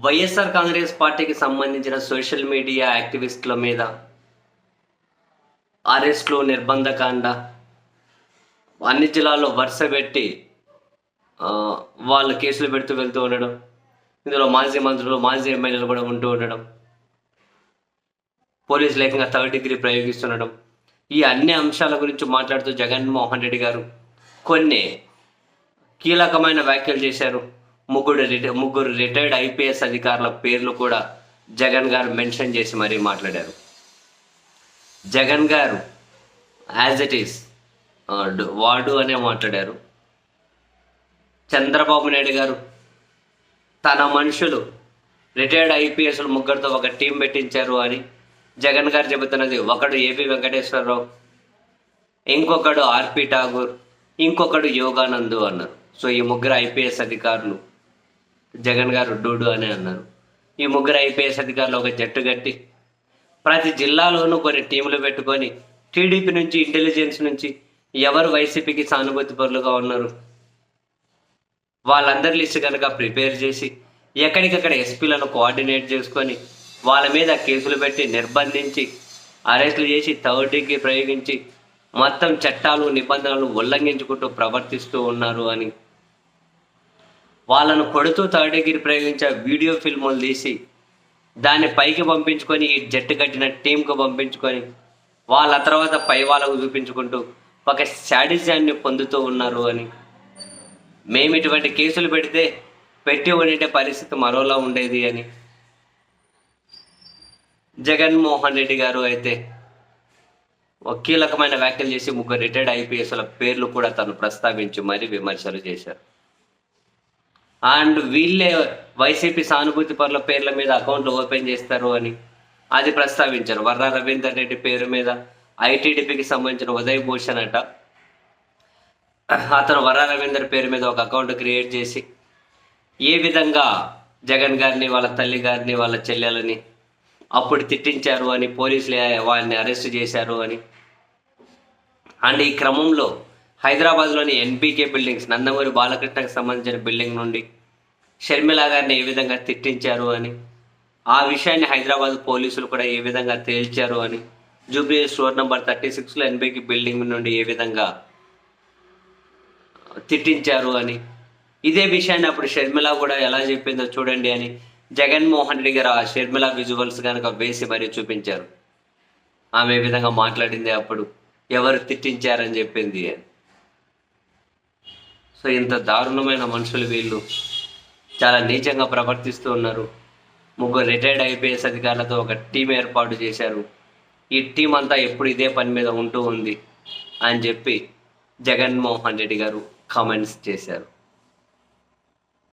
వైఎస్ఆర్ కాంగ్రెస్ పార్టీకి సంబంధించిన social media యాక్టివిస్టుల మీద అరెస్టులు, నిర్బంధకాండ అన్ని జిల్లాల్లో వరుస పెట్టి వాళ్ళు కేసులు పెడుతూ వెళ్తూ ఉండడం, ఇందులో మాజీ మంత్రులు, మాజీ ఎమ్మెల్యేలు కూడా ఉంటూ ఉండడం, పోలీసులు ఏకంగా థర్డ్ డిగ్రీ ప్రయోగిస్తుండడం, ఈ అన్ని అంశాల గురించి మాట్లాడుతూ జగన్మోహన్ రెడ్డి గారు కొన్ని కీలకమైన వ్యాఖ్యలు చేశారు. ముగ్గురు రిటైర్డ్ ఐపీఎస్ అధికారుల పేర్లు కూడా జగన్ గారు మెన్షన్ చేసి మరీ మాట్లాడారు. జగన్ గారు యాజ్ ఇట్ ఈస్ వాడు అనే మాట్లాడారు. చంద్రబాబు నాయుడు గారు తన మనుషులు రిటైర్డ్ ఐపీఎస్లు ముగ్గురితో ఒక టీం పెట్టించారు అని జగన్ గారు చెబుతున్నది. ఒకడు ఏపీ వెంకటేశ్వరరావు, ఇంకొకడు ఆర్పి ఠాగూర్, ఇంకొకడు యోగానందు అన్నారు. సో ఈ ముగ్గురు ఐపీఎస్ అధికారులు జగన్ గారు డూడు అని అన్నారు. ఈ ముగ్గురు ఐపీఎస్ అధికారులు ఒక జట్టు కట్టి ప్రతి జిల్లాలోనూ కొన్ని టీములు పెట్టుకొని టీడీపీ నుంచి, ఇంటెలిజెన్స్ నుంచి ఎవరు వైసీపీకి సానుభూతి పరులుగా ఉన్నారు వాళ్ళందరి లిస్టు కనుక ప్రిపేర్ చేసి ఎక్కడికక్కడ ఎస్పీలను కోఆర్డినేట్ చేసుకొని వాళ్ళ మీద కేసులు పెట్టి నిర్బంధించి అరెస్టులు చేసి థర్డ్ డిగ్రీ ప్రయోగించి మొత్తం చట్టాలు, నిబంధనలు ఉల్లంఘించుకుంటూ ప్రవర్తిస్తూ ఉన్నారు అని వాళ్ళను కొడుతూ థర్డ్ డిగ్రీ ప్రయోగించే వీడియో ఫిల్ములు తీసి దాన్ని పైకి పంపించుకొని ఈ జట్టు కట్టిన టీంకు పంపించుకొని వాళ్ళ తర్వాత పై వాళ్ళకు చూపించుకుంటూ ఒక శాడిజాన్ని పొందుతూ ఉన్నారు అని, మేము ఇటువంటి కేసులు పెట్టి ఉండే పరిస్థితి మరోలా ఉండేది అని జగన్మోహన్ రెడ్డి గారు అయితే ఒక కీలకమైన వ్యాఖ్యలు చేసి ముగ్గురు రిటైర్డ్ ఐపీఎస్ల పేర్లు కూడా తను ప్రస్తావించి మరీ విమర్శలు చేశారు. అండ్ వీళ్ళే వైసీపీ సానుభూతి పరుల పేర్ల మీద అకౌంట్లు ఓపెన్ చేస్తారు అని అది ప్రస్తావించారు. వర్రా రవీందర్ రెడ్డి పేరు మీద ఐటీడీపీకి సంబంధించిన ఉదయ్ భూషణ్ అట, అతను వర్రా రవీందర్ పేరు మీద ఒక అకౌంట్ క్రియేట్ చేసి ఏ విధంగా జగన్ గారిని, వాళ్ళ తల్లి గారిని, వాళ్ళ చెల్లెలని అప్పుడు తిట్టించారు అని, పోలీసులు వాళ్ళని అరెస్ట్ చేశారు అని. అండ్ ఈ క్రమంలో హైదరాబాద్లోని ఎన్బీకే బిల్డింగ్స్, నందమూరి బాలకృష్ణకు సంబంధించిన బిల్డింగ్ నుండి షర్మిల గారిని ఏ విధంగా తిట్టించారు అని, ఆ విషయాన్ని హైదరాబాద్ పోలీసులు కూడా ఏ విధంగా తేల్చారు అని, జూబ్లీ స్టోర్ నెంబర్ 36లో ఎన్బీకే బిల్డింగ్ నుండి ఏ విధంగా తిట్టించారు అని, ఇదే విషయాన్ని అప్పుడు షర్మిల కూడా ఎలా చెప్పిందో చూడండి అని జగన్మోహన్ రెడ్డి గారు ఆ షర్మిల విజువల్స్ కనుక వేసి మరీ చూపించారు. ఆమె ఏ విధంగా మాట్లాడింది, అప్పుడు ఎవరు తిట్టించారని చెప్పింది అని. సో ఇంత దారుణమైన మనుషులు వీళ్ళు చాలా నీచంగా ప్రవర్తిస్తూ ఉన్నారు. ముగ్గురు రిటైర్డ్ ఐపీఎస్ అధికారులతో ఒక టీం ఏర్పాటు చేశారు. ఈ టీం అంతా ఎప్పుడు ఇదే పని మీద ఉంటూ ఉంది అని చెప్పి జగన్మోహన్ రెడ్డి గారు కామెంట్స్ చేశారు.